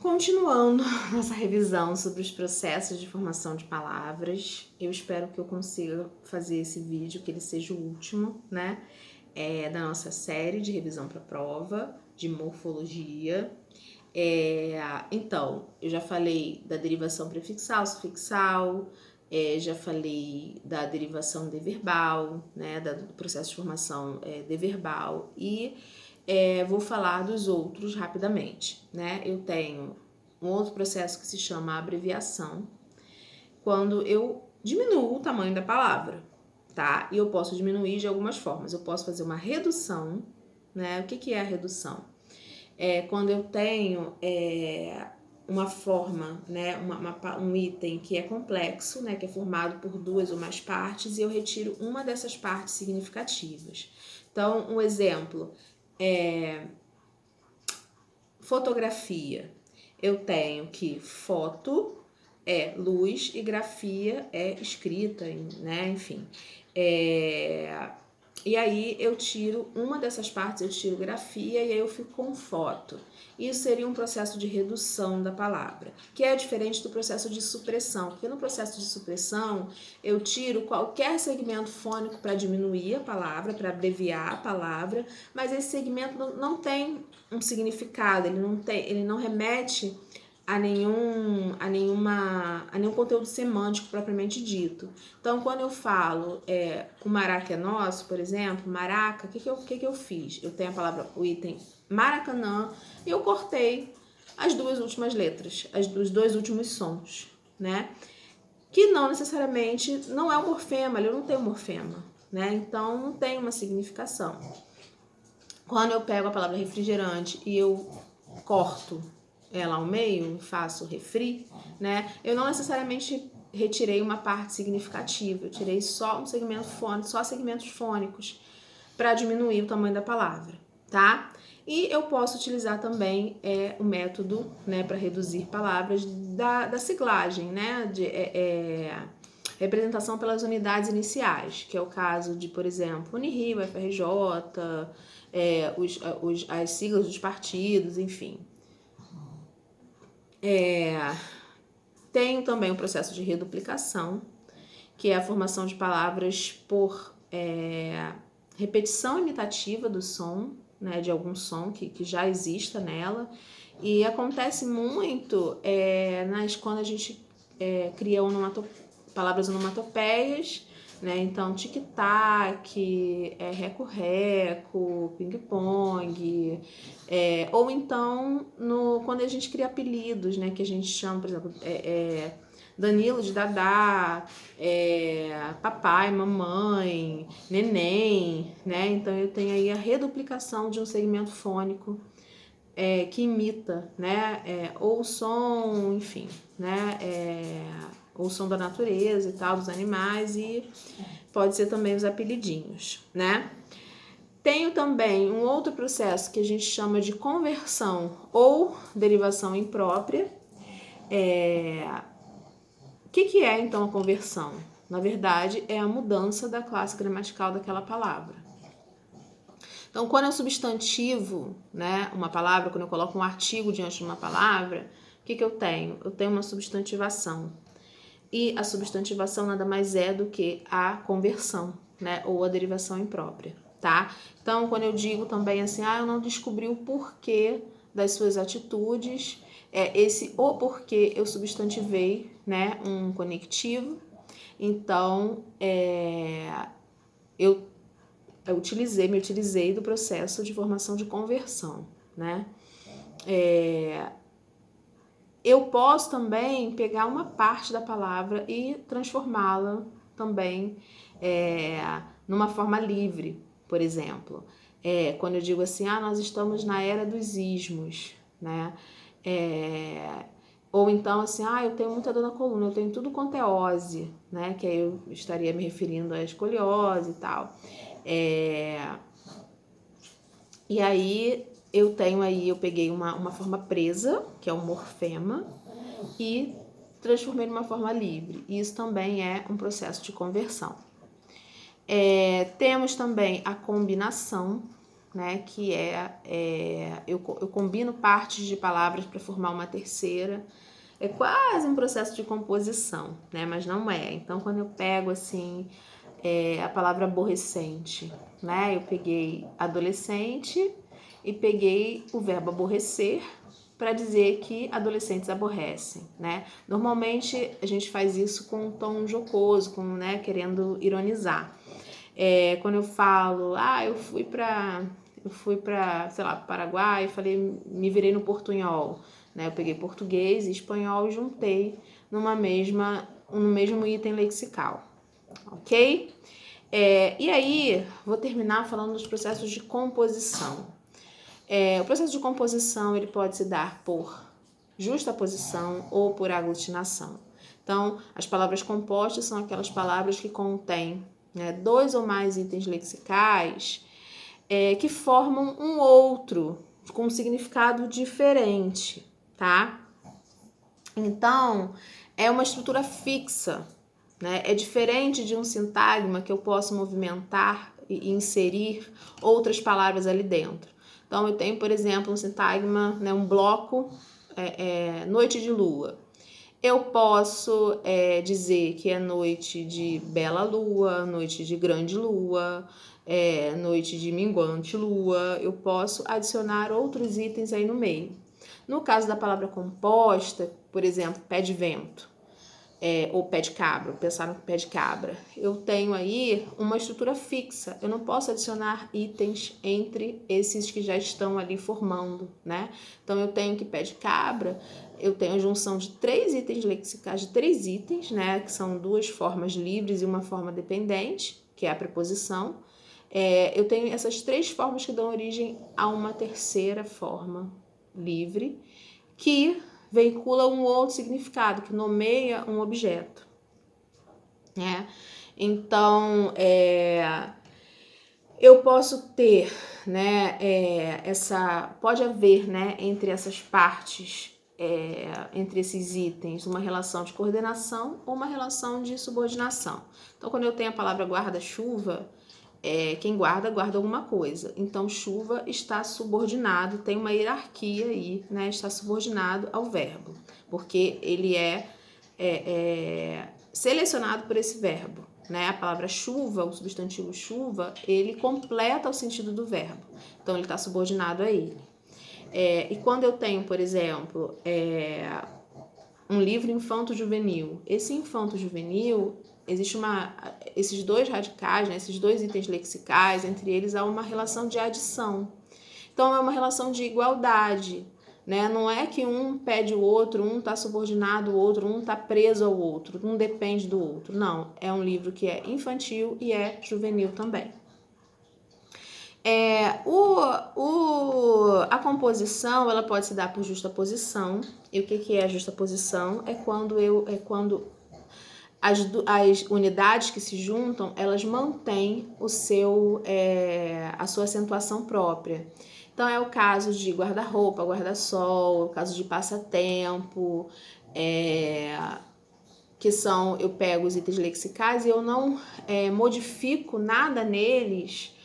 Continuando nossa revisão sobre os processos de formação de palavras, eu espero que eu consiga fazer esse vídeo, que ele seja o último, né, da nossa série de revisão para prova, de morfologia. Então, eu já falei da derivação prefixal, sufixal, já falei da derivação deverbal, né, do processo de formação deverbal e vou falar dos outros rapidamente, né? Eu tenho um outro processo que se chama abreviação, quando eu diminuo o tamanho da palavra, tá? E eu posso diminuir de algumas formas. Eu posso fazer uma redução, né? O que é a redução? Quando eu tenho uma forma, né, um item que é complexo, né, que é formado por duas ou mais partes, e eu retiro uma dessas partes significativas. Então, um exemplo fotografia. Eu tenho que foto é luz e grafia é escrita, né? Enfim. E aí eu tiro uma dessas partes, eu tiro grafia e aí eu fico com foto. Isso seria um processo de redução da palavra, que é diferente do processo de supressão, porque no processo de supressão eu tiro qualquer segmento fônico para diminuir a palavra, para abreviar a palavra, mas esse segmento não tem um significado, ele não remete a nenhum conteúdo semântico propriamente dito. Então, quando eu falo o maraca é nosso, por exemplo, maraca, o que eu fiz? Eu tenho a palavra, o item Maracanã, e eu cortei as duas últimas letras, os dois últimos sons, né? Que não necessariamente, não é um morfema, ele não tem um morfema, né? Então, não tem uma significação. Quando eu pego a palavra refrigerante e eu corto ela ao meio, faço refri, né? Eu não necessariamente retirei uma parte significativa, eu tirei só um segmento fônico, só segmentos fônicos para diminuir o tamanho da palavra, tá? E eu posso utilizar também o método, né, para reduzir palavras da siglagem, né? Representação pelas unidades iniciais, que é o caso de, por exemplo, Unirio, FRJ, as siglas dos partidos, enfim. Tenho também o processo de reduplicação, que é a formação de palavras por repetição imitativa do som, né, de algum som que já exista nela. E acontece muito quando a gente cria palavras onomatopeias, né? Então, tic-tac, reco-reco, ping-pong, ou então quando a gente cria apelidos, né? Que a gente chama, por exemplo, Danilo de Dadá, papai, mamãe, neném, né? Então, eu tenho aí a reduplicação de um segmento fônico que imita, né? Ou o som, enfim, né? Ou o som da natureza e tal, dos animais, e pode ser também os apelidinhos, né? Tenho também um outro processo que a gente chama de conversão ou derivação imprópria. O que é, então, a conversão? Na verdade, é a mudança da classe gramatical daquela palavra. Então, quando eu substantivo, né, uma palavra, quando eu coloco um artigo diante de uma palavra, o que eu tenho? Eu tenho uma substantivação. E a substantivação nada mais é do que a conversão, né, ou a derivação imprópria, tá? Então, quando eu digo também assim, eu não descobri o porquê das suas atitudes, o porquê eu substantivei, né, um conectivo. Então, eu me utilizei do processo de formação de conversão, né? Eu posso também pegar uma parte da palavra e transformá-la também numa forma livre, por exemplo. Quando eu digo assim, nós estamos na era dos ismos, né? Ou então assim, eu tenho muita dor na coluna, eu tenho tudo quanto é ose, né? Que aí eu estaria me referindo à escoliose e tal. E aí eu peguei uma forma presa, que é um morfema, e transformei numa forma livre. Isso também é um processo de conversão. Temos também a combinação, né, que eu combino partes de palavras para formar uma terceira. É quase um processo de composição, né, mas não é. Então, quando eu pego, assim, a palavra aborrecente, né, eu peguei adolescente e peguei o verbo aborrecer para dizer que adolescentes aborrecem, né? Normalmente a gente faz isso com um tom jocoso, né, querendo ironizar. Quando eu falo, eu fui para, sei lá, Paraguai, falei, me virei no portunhol, né? Eu peguei português e espanhol e juntei no mesmo item lexical, ok? E aí, vou terminar falando dos processos de composição. O processo de composição ele pode se dar por justaposição ou por aglutinação. Então, as palavras compostas são aquelas palavras que contêm, né, 2 ou mais itens lexicais que formam um outro com um significado diferente, tá? Então, é uma estrutura fixa, né? É diferente de um sintagma que eu posso movimentar e inserir outras palavras ali dentro. Então, eu tenho, por exemplo, um sintagma, né, um bloco, noite de lua. Eu posso dizer que é noite de bela lua, noite de grande lua, noite de minguante lua. Eu posso adicionar outros itens aí no meio. No caso da palavra composta, por exemplo, pé de vento, ou pé de cabra, pensar no pé de cabra, eu tenho aí uma estrutura fixa. Eu não posso adicionar itens entre esses que já estão ali formando, né? Então, eu tenho que pé de cabra, eu tenho a junção de 3 itens lexicais, de 3 itens, né? Que são 2 formas livres e uma forma dependente, que é a preposição. Eu tenho essas 3 formas que dão origem a uma terceira forma livre, que veicula um outro significado, que nomeia um objeto, né? Então, eu posso ter, né, pode haver, né, entre essas partes, entre esses itens, uma relação de coordenação ou uma relação de subordinação. Então, quando eu tenho a palavra guarda-chuva, quem guarda alguma coisa. Então, chuva está subordinado, tem uma hierarquia aí, né? Está subordinado ao verbo, porque ele é selecionado por esse verbo, né? A palavra chuva, o substantivo chuva, ele completa o sentido do verbo. Então, ele está subordinado a ele. E quando eu tenho, por exemplo, um livro infanto-juvenil, esse infanto-juvenil, esses 2 radicais, né, esses 2 itens lexicais, entre eles há uma relação de adição. Então, é uma relação de igualdade, né? Não é que um pede o outro, um está subordinado ao outro, um está preso ao outro, um depende do outro. Não, é um livro que é infantil e é juvenil também. A composição ela pode se dar por justaposição. E o que é a justaposição? É quando as unidades que se juntam, elas mantêm a sua acentuação própria. Então, é o caso de guarda-roupa, guarda-sol, é o caso de passatempo, que são, eu pego os itens lexicais e eu não modifico nada neles,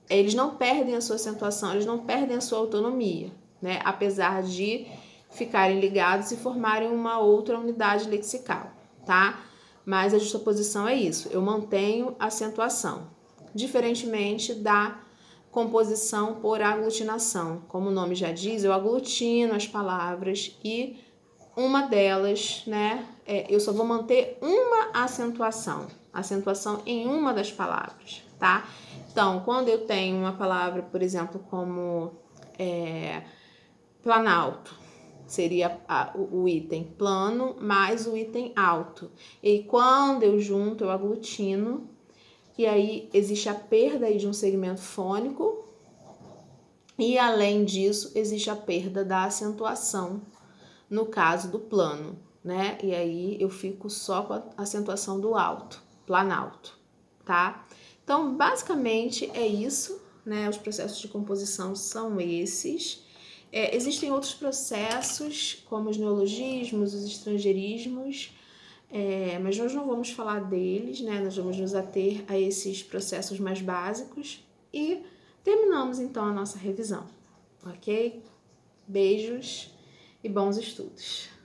eles não perdem a sua acentuação, eles não perdem a sua autonomia, né? Apesar de ficarem ligados e formarem uma outra unidade lexical, tá? Mas a justaposição é isso, eu mantenho a acentuação, diferentemente da composição por aglutinação. Como o nome já diz, eu aglutino as palavras e uma delas, né, eu só vou manter uma acentuação em uma das palavras, tá? Então, quando eu tenho uma palavra, por exemplo, como planalto, seria o item plano mais o item alto. E quando eu junto, eu aglutino, e aí existe a perda aí de um segmento fônico, e além disso, existe a perda da acentuação, no caso do plano, né? E aí eu fico só com a acentuação do alto, planalto, tá? Então, basicamente é isso, né? Os processos de composição são esses. Existem outros processos, como os neologismos, os estrangeirismos, mas nós não vamos falar deles, né? Nós vamos nos ater a esses processos mais básicos e Terminamos então a nossa revisão, ok? Beijos e bons estudos!